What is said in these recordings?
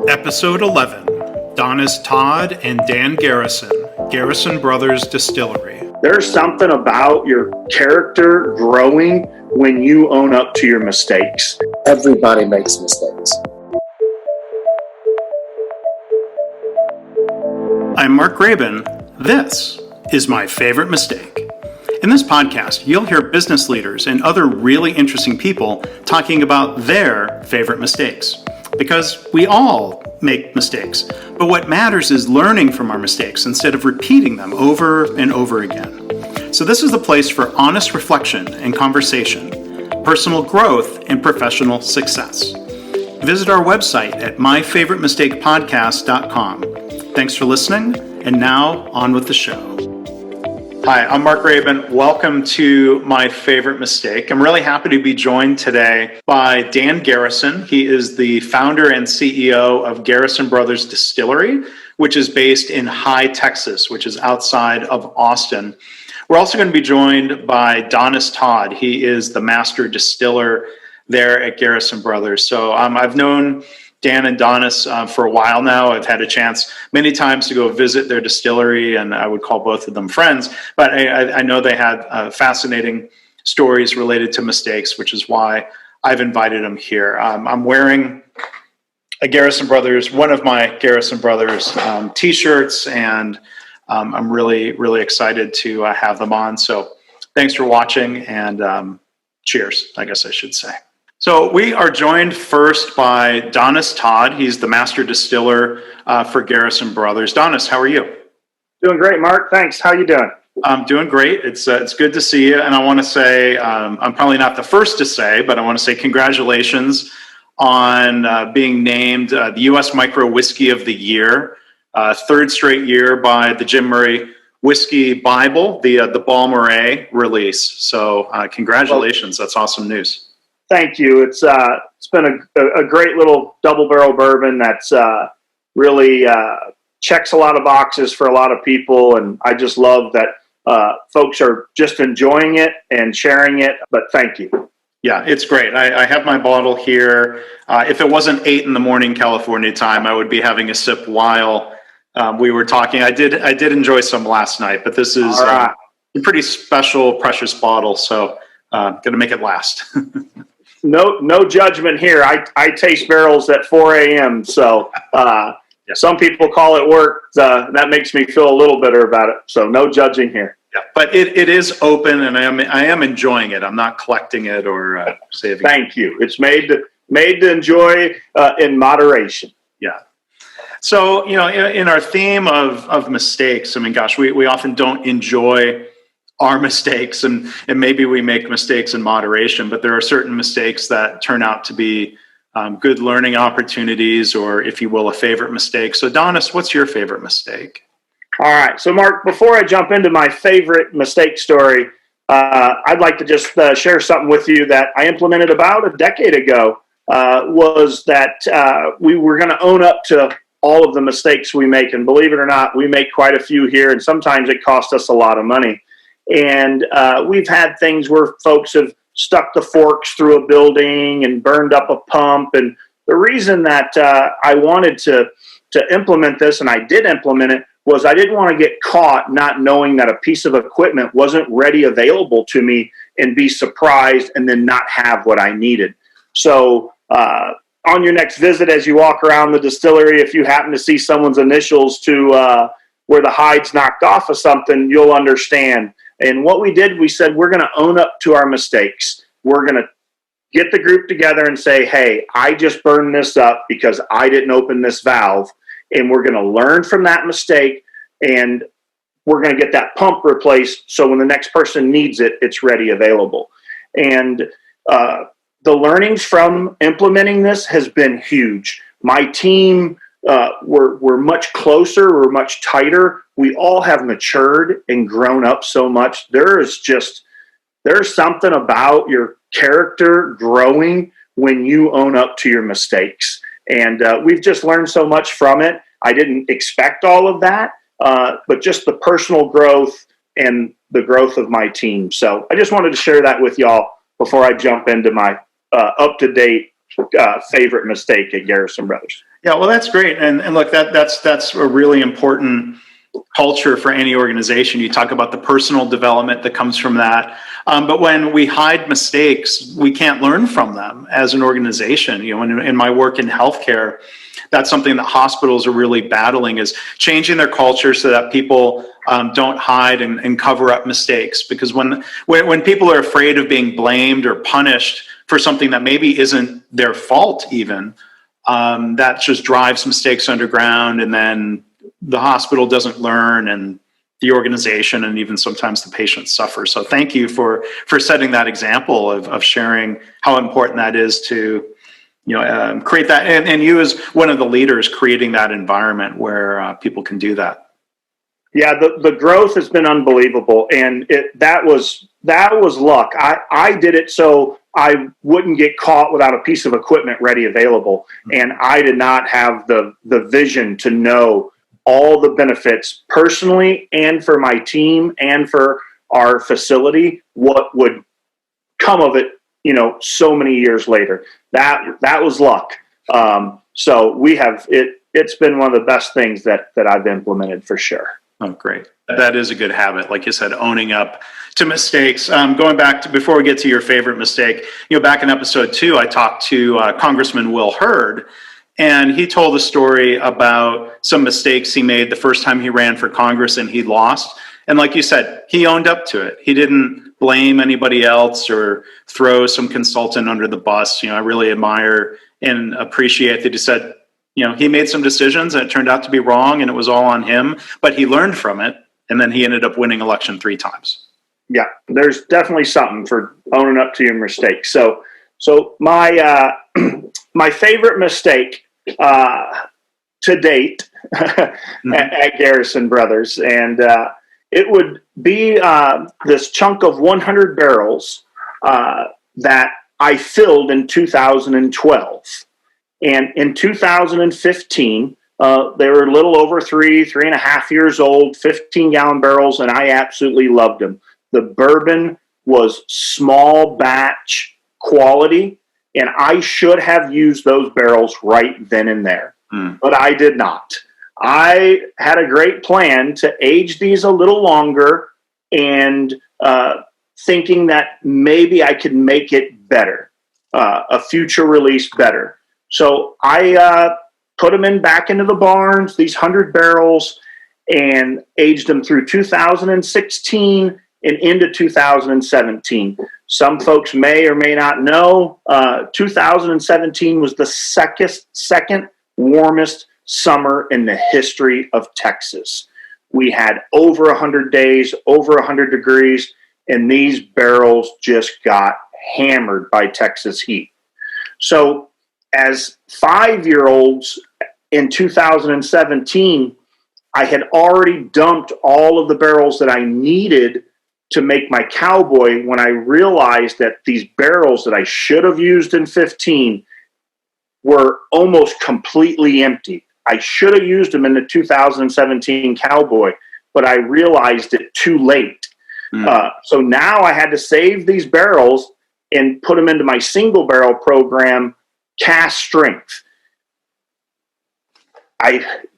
Episode 11, Donnis Todd and Dan Garrison, Garrison Brothers Distillery. There's something about your character growing when you own up to your mistakes. Everybody makes mistakes. I'm Mark Graben. This is My Favorite Mistake. In this podcast, you'll hear business leaders and other really interesting people talking about their favorite mistakes. Because we all make mistakes, but what matters is learning from our mistakes instead of repeating them over and over again. So this is the place for honest reflection and conversation, personal growth and professional success. Visit our website at myfavoritemistakepodcast.com. Thanks for listening, and now on with the show. Hi, I'm Mark Graben. Welcome to My Favorite Mistake. I'm really happy to be joined today by Dan Garrison. He is the founder and CEO of Garrison Brothers Distillery, which is based in High, Texas, which is outside of Austin. We're also going to be joined by Donnis Todd. He is the master distiller there at Garrison Brothers. So I've known Dan and Donnis for a while now. I've had a chance many times to go visit their distillery, and I would call both of them friends. But I know they had fascinating stories related to mistakes, which is why I've invited them here. I'm wearing a Garrison Brothers, one of my Garrison Brothers t-shirts, and I'm really, really excited to have them on. So thanks for watching, and cheers, I guess I should say. So we are joined first by Donnis Todd. He's the master distiller for Garrison Brothers. Donnis, how are you? Doing great, Mark. Thanks. How you doing? I'm doing great. It's good to see you. And I want to say, I'm probably not the first to say, but I want to say congratulations on being named the U.S. Micro Whiskey of the Year, third straight year by the Jim Murray Whiskey Bible, the Balmoret release. So congratulations. That's awesome news. Thank you. It's been a great little double barrel bourbon that's really checks a lot of boxes for a lot of people, and I just love that folks are just enjoying it and sharing it. But thank you. Yeah, it's great. I have my bottle here. If it wasn't 8 a.m. California time, I would be having a sip while we were talking. I did enjoy some last night, but this is a pretty special, precious bottle, so going to make it last. No judgment here. I taste barrels at 4 a.m. So Some people call it work. That makes me feel a little better about it. So no judging here. Yeah, but it is open, and I am enjoying it. I'm not collecting it or saving. Thank you. It's made to enjoy in moderation. Yeah. So in our theme of mistakes, I mean, gosh, we often don't enjoy our mistakes, and maybe we make mistakes in moderation, but there are certain mistakes that turn out to be good learning opportunities, or, if you will, a favorite mistake. So Donnis, what's your favorite mistake? All right. So Mark, before I jump into my favorite mistake story, I'd like to just share something with you that I implemented about a decade ago, was that we were going to own up to all of the mistakes we make. And believe it or not, we make quite a few here, and sometimes it costs us a lot of money. And we've had things where folks have stuck the forks through a building and burned up a pump. And the reason that I wanted to implement this, and I did implement it, was I didn't want to get caught not knowing that a piece of equipment wasn't ready available to me and be surprised and then not have what I needed. So on your next visit, as you walk around the distillery, if you happen to see someone's initials to where the hide's knocked off of something, you'll understand. And what we did, we said, we're going to own up to our mistakes. We're going to get the group together and say, hey, I just burned this up because I didn't open this valve. And we're going to learn from that mistake, and we're going to get that pump replaced so when the next person needs it, it's ready, available. And the learnings from implementing this has been huge. My team, we're much closer, we're much tighter. We all have matured and grown up so much. There's something about your character growing when you own up to your mistakes. And we've just learned so much from it. I didn't expect all of that, but just the personal growth and the growth of my team. So I just wanted to share that with y'all before I jump into my up-to-date favorite mistake at Garrison Brothers. Yeah, well, that's great. And look, that's a really important culture for any organization. You talk about the personal development that comes from that. But when we hide mistakes, we can't learn from them as an organization. In my work in healthcare, that's something that hospitals are really battling, is changing their culture so that people don't hide and cover up mistakes. Because when people are afraid of being blamed or punished for something that maybe isn't their fault even, that just drives mistakes underground, and then the hospital doesn't learn, and the organization and even sometimes the patients suffer. So thank you for setting that example of sharing how important that is to create that, and you as one of the leaders creating that environment where people can do that. Yeah, the growth has been unbelievable, and that was luck. I did it so I wouldn't get caught without a piece of equipment ready available, and I did not have the vision to know all the benefits personally and for my team and for our facility, what would come of it, so many years later. That was luck. So we have it's been one of the best things that I've implemented for sure. Oh, great. That is a good habit. Like you said, owning up to mistakes. Going back to, before we get to your favorite mistake, back in episode 2, I talked to Congressman Will Hurd, and he told a story about some mistakes he made the first time he ran for Congress and he lost. And like you said, he owned up to it. He didn't blame anybody else or throw some consultant under the bus. I really admire and appreciate that he said, he made some decisions and it turned out to be wrong and it was all on him, but he learned from it. And then he ended up winning election 3 times. Yeah, there's definitely something for owning up to your mistakes. So my my favorite mistake to date at Garrison Brothers, and it would be this chunk of 100 barrels that I filled in 2012. And in 2015, they were a little over 3.5 years old, 15-gallon barrels, and I absolutely loved them. The bourbon was small batch quality, and I should have used those barrels right then and there, but I did not. I had a great plan to age these a little longer and thinking that maybe I could make it better, a future release better. So I put them back into the barns, these 100 barrels, and aged them through 2016 and into 2017. Some folks may or may not know, 2017 was the second warmest summer in the history of Texas. We had over 100 days, over 100 degrees, and these barrels just got hammered by Texas heat. So as 5-year-olds in 2017, I had already dumped all of the barrels that I needed to make my cowboy when I realized that these barrels that I should have used in 15 were almost completely empty. I should have used them in the 2017 cowboy, but I realized it too late. So now I had to save these barrels and put them into my single barrel program, Cast Strength.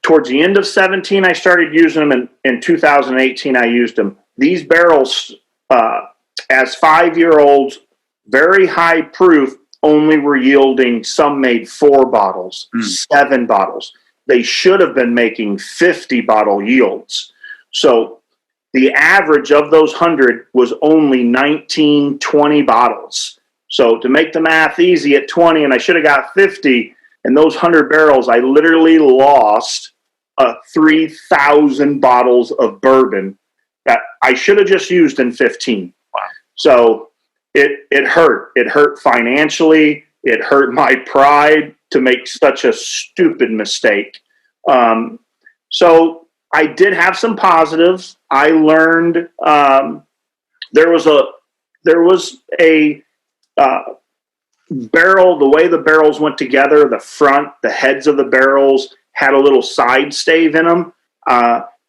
Towards the end of 17, I started using them, and in 2018, I used them. These barrels, as 5-year-olds, very high proof, only were yielding, some made 4 bottles, 7 bottles. They should have been making 50 bottle yields. So the average of those 100 was only 19, 20 bottles. So to make the math easy, at 20, and I should have got 50, and those 100 barrels, I literally lost 3,000 bottles of bourbon that I should have just used in 15. Wow. So it hurt. It hurt financially. It hurt my pride to make such a stupid mistake. So I did have some positives. I learned there was a barrel, the way the barrels went together, the front, the heads of the barrels had a little side stave in them.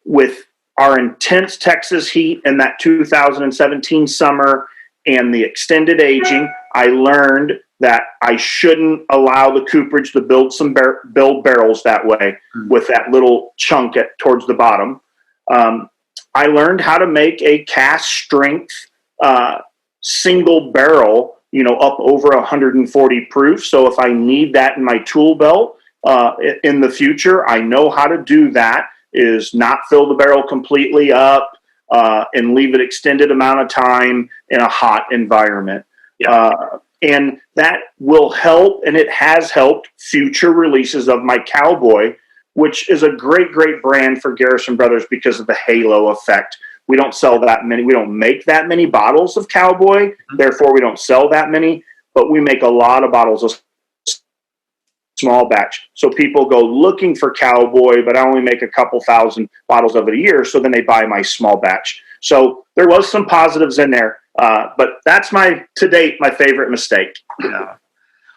With our intense Texas heat in that 2017 summer and the extended aging, I learned that I shouldn't allow the cooperage to build barrels that way with that little chunk towards the bottom. I learned how to make a cast strength single barrel, up over 140 proof. So if I need that in my tool belt in the future, I know how to do that, is not fill the barrel completely up and leave it extended amount of time in a hot environment. Yeah. And that will help, and it has helped future releases of my Cowboy, which is a great, great brand for Garrison Brothers because of the halo effect. We don't sell that many. We don't make that many bottles of Cowboy. Therefore, we don't sell that many, but we make a lot of bottles of small batch. So people go looking for Cowboy, but I only make a couple thousand bottles of it a year. So then they buy my small batch. So there was some positives in there. But that's to date, my favorite mistake. Yeah.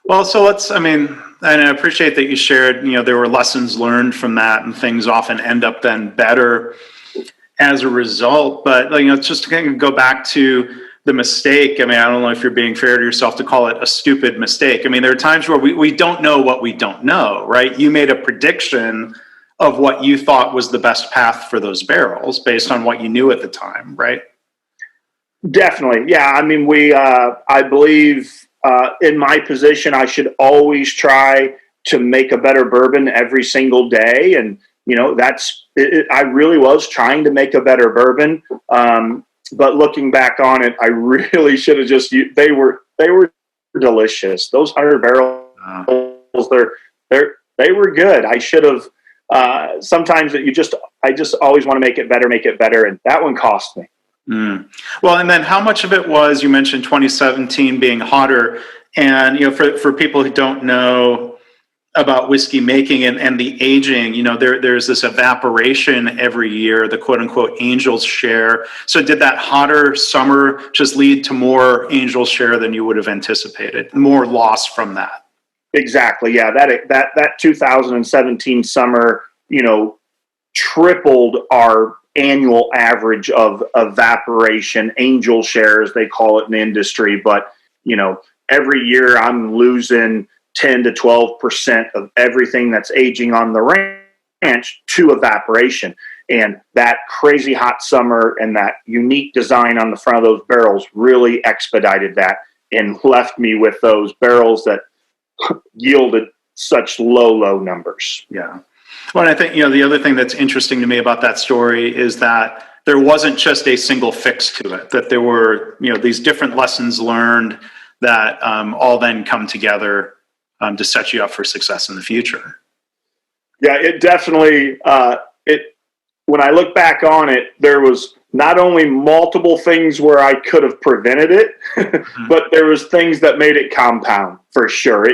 Well, so and I appreciate that you shared, there were lessons learned from that, and things often end up then better as a result. But, just to kind of go back to the mistake, I don't know if you're being fair to yourself to call it a stupid mistake. There are times where we don't know what we don't know, right? You made a prediction of what you thought was the best path for those barrels based on what you knew at the time, right? Definitely. Yeah. I believe in my position, I should always try to make a better bourbon every single day. And, I really was trying to make a better bourbon. But looking back on it, I really should have they were delicious. Those 100 barrels, they were good. I should have, sometimes I just always want to make it better. And that one cost me. Well, and then how much of it was, you mentioned 2017 being hotter, and for people who don't know about whiskey making and the aging, there's this evaporation every year, the quote unquote Angel's share. So did that hotter summer just lead to more Angel's share than you would have anticipated, more loss from that? Exactly. Yeah. That 2017 summer, tripled our annual average of evaporation, Angel shares, they call it in the industry. But, every year I'm losing 10 to 12% of everything that's aging on the ranch to evaporation. And that crazy hot summer and that unique design on the front of those barrels really expedited that and left me with those barrels that yielded such low numbers. Yeah. Well, I think, the other thing that's interesting to me about that story is that there wasn't just a single fix to it, that there were, these different lessons learned that all then come together to set you up for success in the future. Yeah, it definitely, when I look back on it, there was not only multiple things where I could have prevented it, but there was things that made it compound for sure.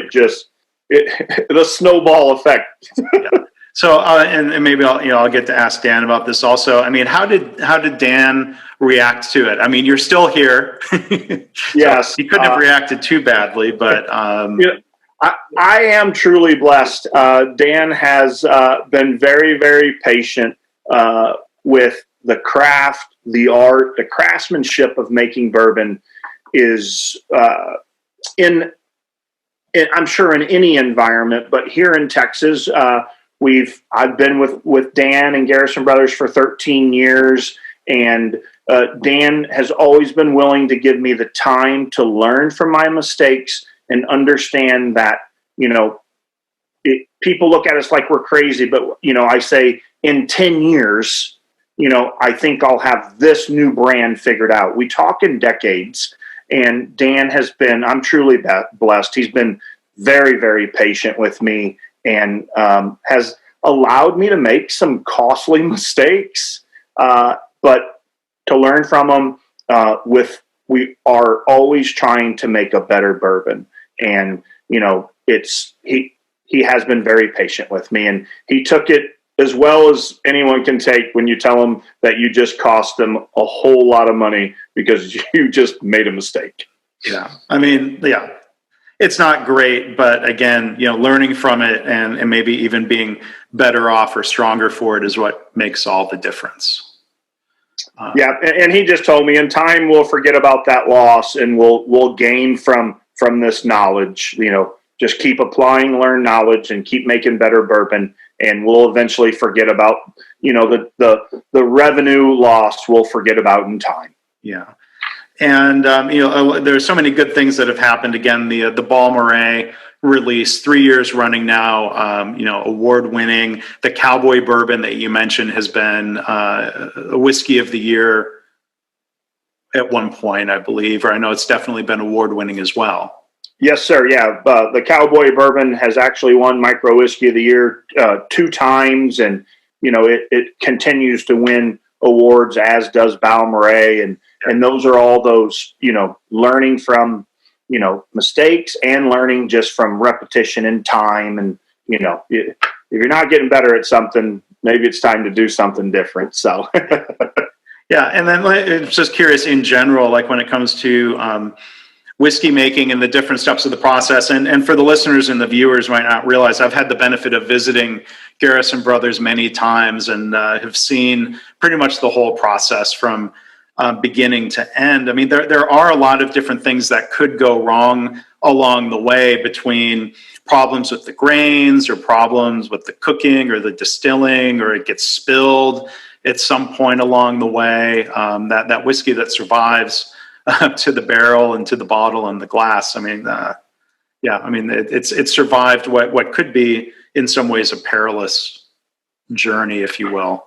The snowball effect. Yeah. So, and maybe I'll get to ask Dan about this also. How did Dan react to it? You're still here. Yes. So he couldn't have reacted too badly, but. I am truly blessed. Dan has been very, very patient with the craft, the art, the craftsmanship of making bourbon is I'm sure in any environment, but here in Texas, I've been with Dan and Garrison Brothers for 13 years, and Dan has always been willing to give me the time to learn from my mistakes and understand that, people look at us like we're crazy, but, I say in 10 years, I think I'll have this new brand figured out. We talk in decades, and Dan I'm truly blessed. He's been very, very patient with me and has allowed me to make some costly mistakes, but to learn from them we are always trying to make a better bourbon. And, he has been very patient with me, and he took it as well as anyone can take when you tell them that you just cost them a whole lot of money because you just made a mistake. Yeah. It's not great, but again, learning from it and maybe even being better off or stronger for it is what makes all the difference. Yeah. And he just told me in time, we'll forget about that loss and we'll gain from from this knowledge. Just keep applying learned knowledge and keep making better bourbon, and we'll eventually forget about, the revenue loss we'll forget about in time. Yeah. And, there's so many good things that have happened. Again, the Balmoral release, 3 years running now, award winning. The Cowboy Bourbon that you mentioned has been a whiskey of the year at one point, I believe, or I know it's definitely been award winning as well. Yes, sir. Yeah. The Cowboy Bourbon has actually won Micro Whiskey of the Year 2 times. And, it continues to win awards, as does Balmoral. And those are all those, learning from, mistakes and learning just from repetition and time. And, if you're not getting better at something, maybe it's time to do something different. So, yeah. And then I'm just curious in general, like when it comes to whiskey making and the different steps of the process. And for the listeners and the viewers might not realize, I've had the benefit of visiting Garrison Brothers many times and have seen pretty much the whole process from beginning to end. I mean, there are a lot of different things that could go wrong along the way, between problems with the grains or problems with the cooking or the distilling, or it gets spilled at some point along the way. That whiskey that survives up to the barrel and to the bottle and the glass. I mean, it's survived what could be in some ways a perilous journey, if you will.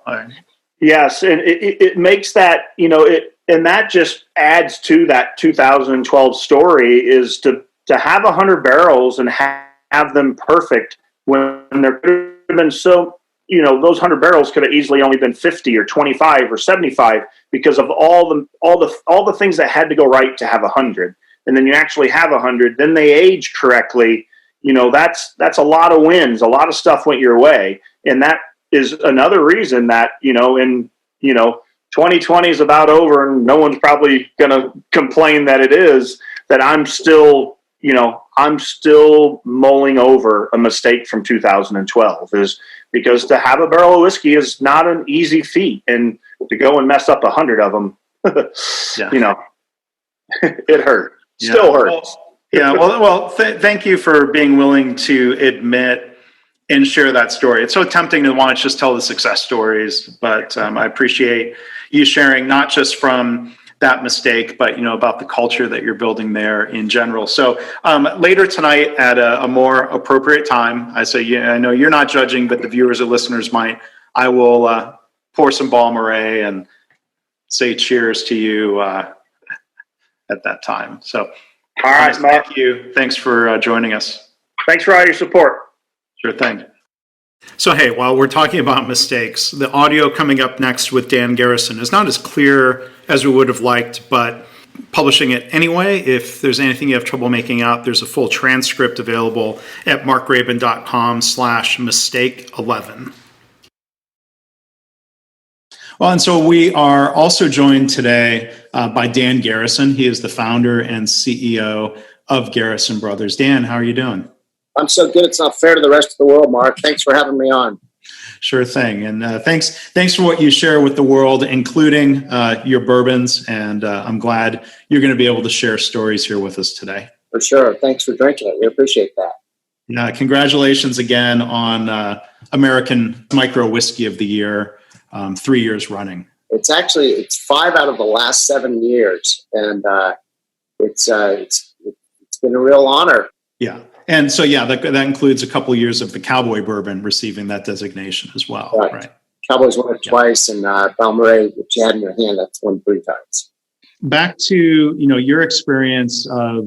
Yes, and it makes that, and that just adds to that 2012 story, is to have 100 barrels and have them perfect when there could have been so, those 100 barrels could have easily only been 50 or 25 or 75 because of all the things that had to go right to have 100. And then you actually have 100, then they age correctly. That's a lot of wins. A lot of stuff went your way. And that is another reason that, 2020 is about over and no one's probably going to complain that it is, that I'm still mulling over a mistake from 2012, is because to have a barrel of whiskey is not an easy feat, and to go and mess up 100 of them, it hurt. Still hurts. Thank you for being willing to admit and share that story. It's so tempting to want to just tell the success stories, but I appreciate you sharing not just from that mistake, but about the culture that you're building there in general. So later tonight at a more appropriate time, I know you're not judging, but the viewers or listeners might. I will pour some Balmoral and say cheers to you at that time. So, all right, Mark. Thank you. Thanks for joining us. Thanks for all your support. Sure thing. So, hey, while we're talking about mistakes, the audio coming up next with Dan Garrison is not as clear as we would have liked, but publishing it anyway. If there's anything you have trouble making out, there's a full transcript available at markraben.com/mistake11. Well, and so we are also joined today by Dan Garrison. He is the founder and CEO of Garrison Brothers. Dan, how are you doing? I'm so good. It's not fair to the rest of the world, Mark. Thanks for having me on. Sure thing. And thanks for what you share with the world, including your bourbons. And I'm glad you're going to be able to share stories here with us today. For sure. Thanks for drinking it. We appreciate that. Congratulations again on American Micro Whiskey of the Year, 3 years running. It's 5 out of the last 7 years. And it's been a real honor. Yeah. And so, that includes a couple of years of the Cowboy Bourbon receiving that designation as well. Right. Cowboys won it twice, and Balmoral, which you had in your hand, that's won 3 times. Back to, your experience of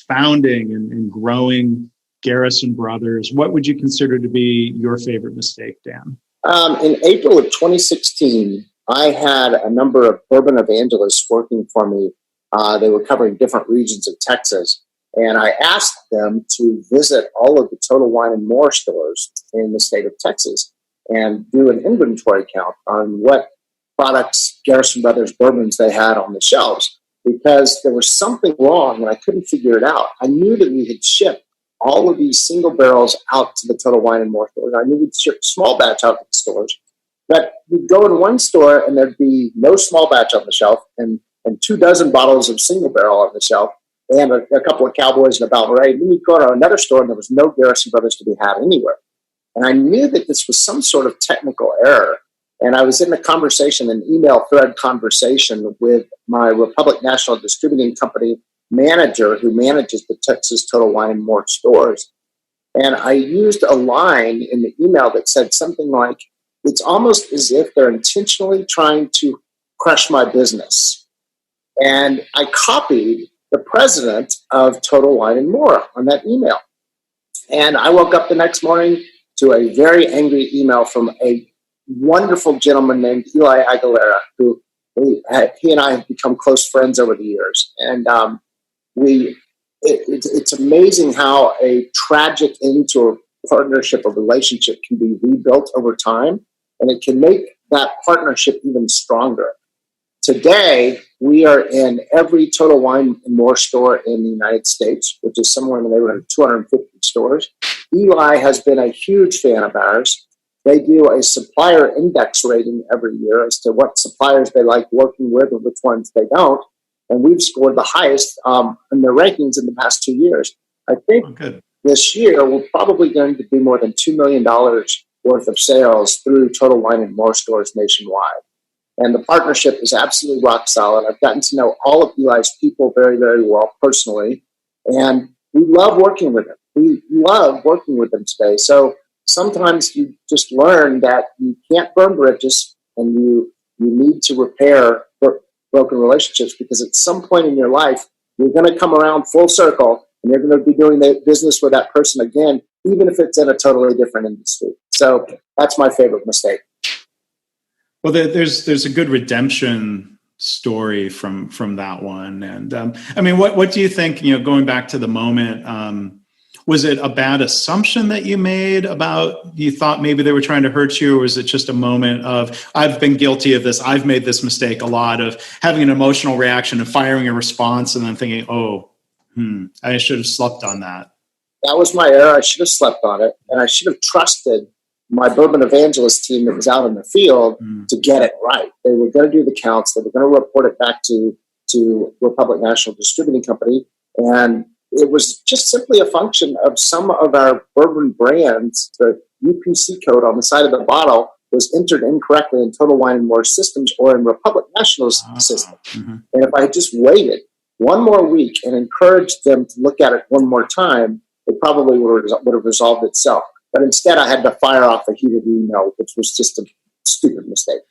founding and growing Garrison Brothers, what would you consider to be your favorite mistake, Dan? In April of 2016, I had a number of bourbon evangelists working for me. They were covering different regions of Texas. And I asked them to visit all of the Total Wine and More stores in the state of Texas and do an inventory count on what products, Garrison Brothers bourbons, they had on the shelves, because there was something wrong and I couldn't figure it out. I knew that we had shipped all of these single barrels out to the Total Wine and More stores. I knew we'd ship small batch out to the stores, but we'd go to one store and there'd be no small batch on the shelf and 24 bottles of single barrel on the shelf. and a couple of cowboys and a Ballet. Then you go to another store and there was no Garrison Brothers to be had anywhere. And I knew that this was some sort of technical error. And I was in a conversation, an email thread conversation with my Republic National Distributing Company manager who manages the Texas Total Wine and More stores. And I used a line in the email that said something like, it's almost as if they're intentionally trying to crush my business. And I copied the president of Total Wine and More on that email. And I woke up the next morning to a very angry email from a wonderful gentleman named Eli Aguilera, who he and I have become close friends over the years. And it's amazing how a tragic end to a partnership or relationship can be rebuilt over time, and it can make that partnership even stronger. Today, we are in every Total Wine and More store in the United States, which is somewhere in the neighborhood of 250 stores. Eli has been a huge fan of ours. They do a supplier index rating every year as to what suppliers they like working with and which ones they don't. And we've scored the highest in their rankings in the past 2 years. I think this year we're probably going to do more than $2 million worth of sales through Total Wine and More stores nationwide. And the partnership is absolutely rock solid. I've gotten to know all of Eli's people very, very well personally. And we love working with them. We love working with them today. So sometimes you just learn that you can't burn bridges and you need to repair broken relationships, because at some point in your life, you're going to come around full circle and you're going to be doing the business with that person again, even if it's in a totally different industry. So that's my favorite mistake. Well, there's a good redemption story from that one. And I mean, what do you think, going back to the moment, was it a bad assumption that you made about, you thought maybe they were trying to hurt you, or was it just a moment of, I've been guilty of this, I've made this mistake a lot, of having an emotional reaction and firing a response and then thinking, I should have slept on that? That was my error. I should have slept on it, and I should have trusted my bourbon evangelist team that was out in the field to get it right. They were going to do the counts. They were going to report it back to Republic National Distributing Company, and it was just simply a function of some of our bourbon brands. The UPC code on the side of the bottle was entered incorrectly in Total Wine and More systems or in Republic National's system. Mm-hmm. And if I had just waited one more week and encouraged them to look at it one more time, it probably would have resolved itself. But instead, I had to fire off a heated email, which was just a stupid mistake.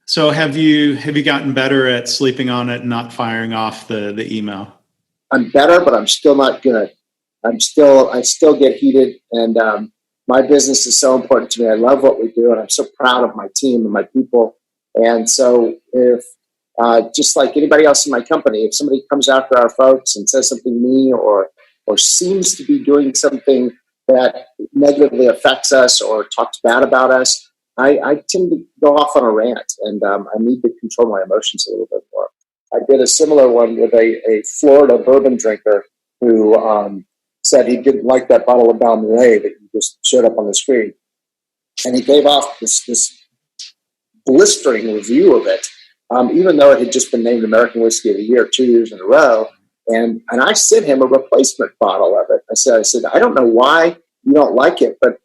So have you gotten better at sleeping on it and not firing off the email? I'm better, but I'm still not good. I still get heated, and my business is so important to me. I love what we do, and I'm so proud of my team and my people. And so if, just like anybody else in my company, if somebody comes after our folks and says something mean or seems to be doing something that negatively affects us or talks bad about us, I tend to go off on a rant, and I need to control my emotions a little bit more. I did a similar one with a Florida bourbon drinker who said he didn't like that bottle of Ballet that you just showed up on the screen. And he gave off this blistering review of it, even though it had just been named American Whiskey of the Year 2 years in a row. And I sent him a replacement bottle of it. I said, I don't know why you don't like it, but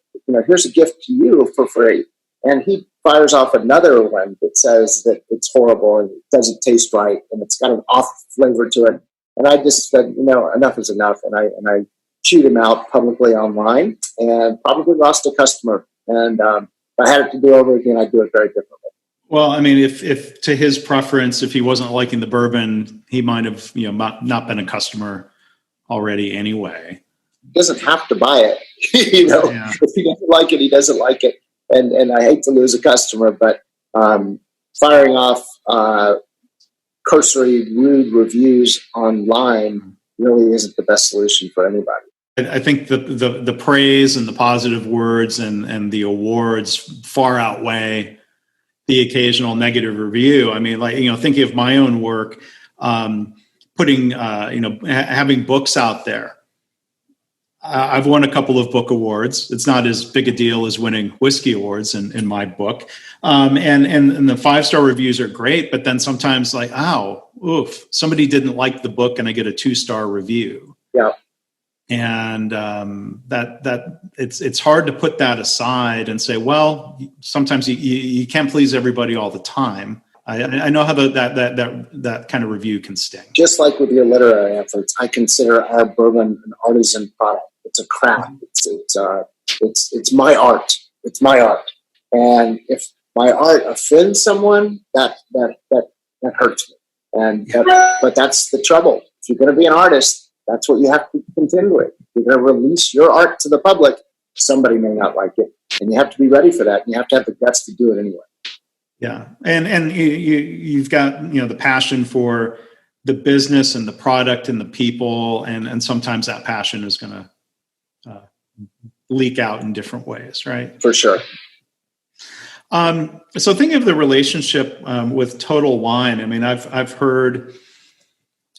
here's a gift to you for free. And he fires off another one that says that it's horrible and it doesn't taste right and it's got an off flavor to it. And I just said, enough is enough. And I chewed him out publicly online and probably lost a customer. And if I had it to do over again, I'd do it very differently. Well, I mean, if to his preference, if he wasn't liking the bourbon, he might have, not been a customer already anyway. He doesn't have to buy it. Yeah. If he doesn't like it, he doesn't like it. And I hate to lose a customer, but firing off cursory, rude reviews online really isn't the best solution for anybody. I think the praise and the positive words and the awards far outweigh the occasional negative review. I mean, thinking of my own work, putting, having books out there. I've won a couple of book awards. It's not as big a deal as winning whiskey awards in my book. And the 5-star reviews are great, but then sometimes like, somebody didn't like the book and I get a 2-star review. Yeah. And that it's hard to put that aside and say, well, sometimes you can't please everybody all the time. I know how that kind of review can sting. Just like with your literary efforts, I consider our bourbon an artisan product. It's a craft. It's my art. It's my art. And if my art offends someone, that hurts me. But that's the trouble. If you're going to be an artist, that's what you have to contend with. If you're going to release your art to the public, somebody may not like it, and you have to be ready for that. And you have to have the guts to do it anyway. Yeah, and you've got the passion for the business and the product and the people, and sometimes that passion is going to leak out in different ways, right? For sure. So thinking of the relationship with Total Wine, I mean, I've heard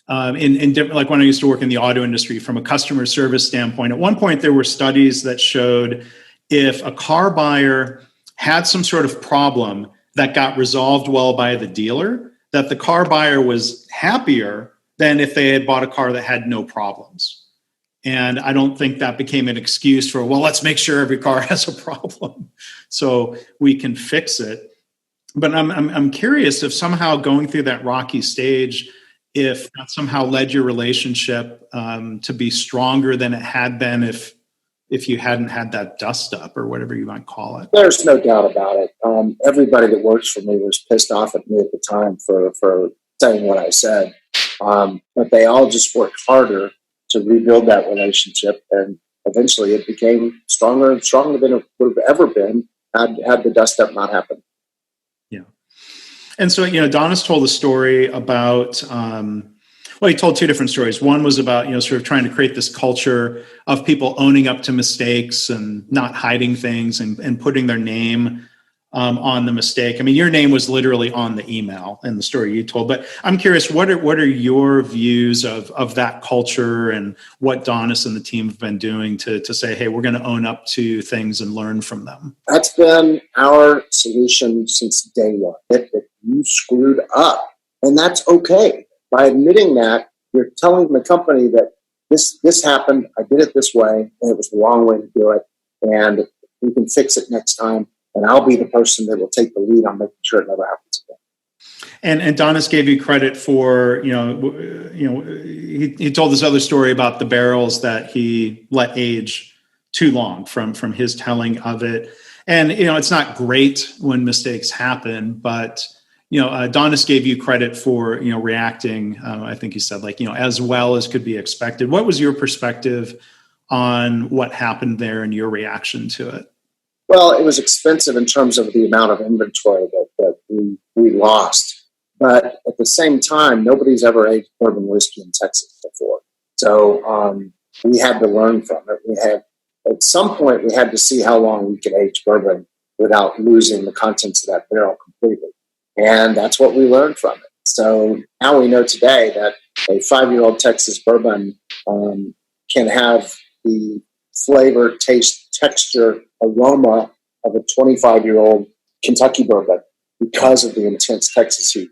in different, like when I used to work in the auto industry, from a customer service standpoint, at one point there were studies that showed if a car buyer had some sort of problem that got resolved well by the dealer, that the car buyer was happier than if they had bought a car that had no problems. And I don't think that became an excuse for, well, let's make sure every car has a problem so we can fix it. But I'm curious if somehow going through that rocky stage, if that somehow led your relationship to be stronger than it had been if you hadn't had that dust up or whatever you might call it. There's no doubt about it. Everybody that works for me was pissed off at me at the time for saying what I said. But they all just worked harder to rebuild that relationship, and eventually it became stronger and stronger than it would have ever been had the dust up not happened. Yeah. And so, Donnis told a story about, he told 2 different stories. One was about, sort of trying to create this culture of people owning up to mistakes and not hiding things and putting their name on the mistake. I mean, your name was literally on the email in the story you told, but I'm curious, what are your views of that culture and what Donnis and the team have been doing to say, hey, we're going to own up to things and learn from them? That's been our solution since day one. That you screwed up, and that's okay. By admitting that, you're telling the company that this happened, I did it this way, and it was the wrong way to do it, and we can fix it next time. And I'll be the person that will take the lead on making sure it never happens again. And Donnis gave you credit for, he told this other story about the barrels that he let age too long from his telling of it. And, it's not great when mistakes happen, but, Donnis gave you credit for, reacting, I think he said, as well as could be expected. What was your perspective on what happened there and your reaction to it? Well, it was expensive in terms of the amount of inventory that we lost. But at the same time, nobody's ever aged bourbon whiskey in Texas before. So we had to learn from it. At some point, we had to see how long we could age bourbon without losing the contents of that barrel completely. And that's what we learned from it. So now we know today that a 5-year-old Texas bourbon can have the flavor, taste, texture, aroma of a 25-year-old Kentucky bourbon because of the intense Texas heat.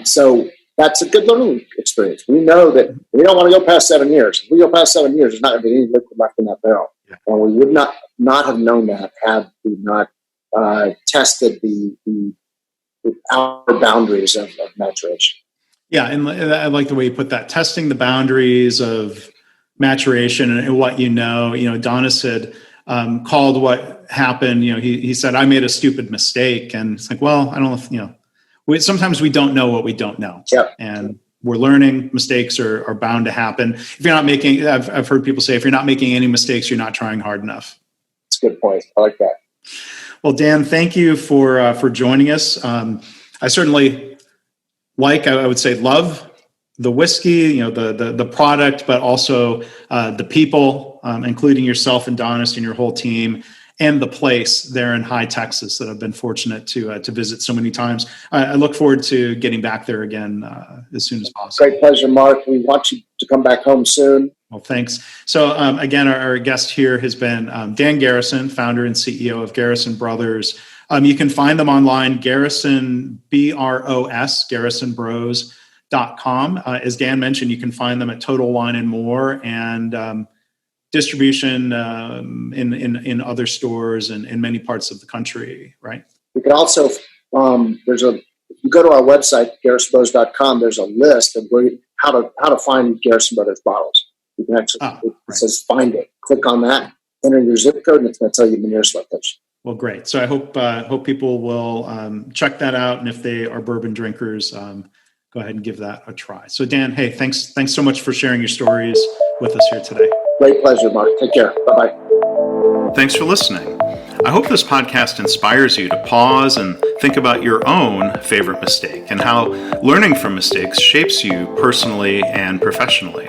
So that's a good learning experience. We know that we don't want to go past 7 years. If we go past 7 years, there's not going to be any liquid left in that barrel. Yeah. And we would not have known that had we not tested the outer boundaries of maturation. Yeah, and I like the way you put that, testing the boundaries of maturation and what Donnis had called what happened. He said, I made a stupid mistake. And it's like, well, I don't know if, sometimes we don't know what we don't know. Yep. And we're learning. Mistakes are bound to happen. If you're not making, I've heard people say, if you're not making any mistakes, you're not trying hard enough. That's a good point. I like that. Well, Dan, thank you for joining us. I certainly I would say, love the whiskey, the product, but also the people, including yourself and Donnis and your whole team. and the place there in High Texas that I've been fortunate to visit so many times. I look forward to getting back there again as soon as possible. Great pleasure, Mark. We want you to come back home soon. Well, thanks. So again, our guest here has been Dan Garrison, founder and CEO of Garrison Brothers. You can find them online, Garrison, BROS, GarrisonBros.com. As Dan mentioned, you can find them at Total Wine and More, and distribution in other stores and in many parts of the country, right? You can also, if you go to our website, GarrisonBros.com, there's a list of how to find Garrison Brothers bottles. You can actually, it says find it. Click on that, enter your zip code, and it's going to tell you the nearest location. Well, great. So I hope people will check that out, and if they are bourbon drinkers, go ahead and give that a try. So Dan, hey, thanks so much for sharing your stories with us here today. Great pleasure, Mark. Take care. Bye-bye. Thanks for listening. I hope this podcast inspires you to pause and think about your own favorite mistake and how learning from mistakes shapes you personally and professionally.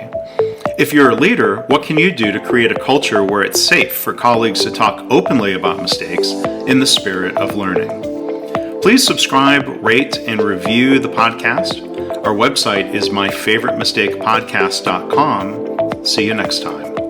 If you're a leader, what can you do to create a culture where it's safe for colleagues to talk openly about mistakes in the spirit of learning? Please subscribe, rate, and review the podcast. Our website is myfavoritemistakepodcast.com. See you next time.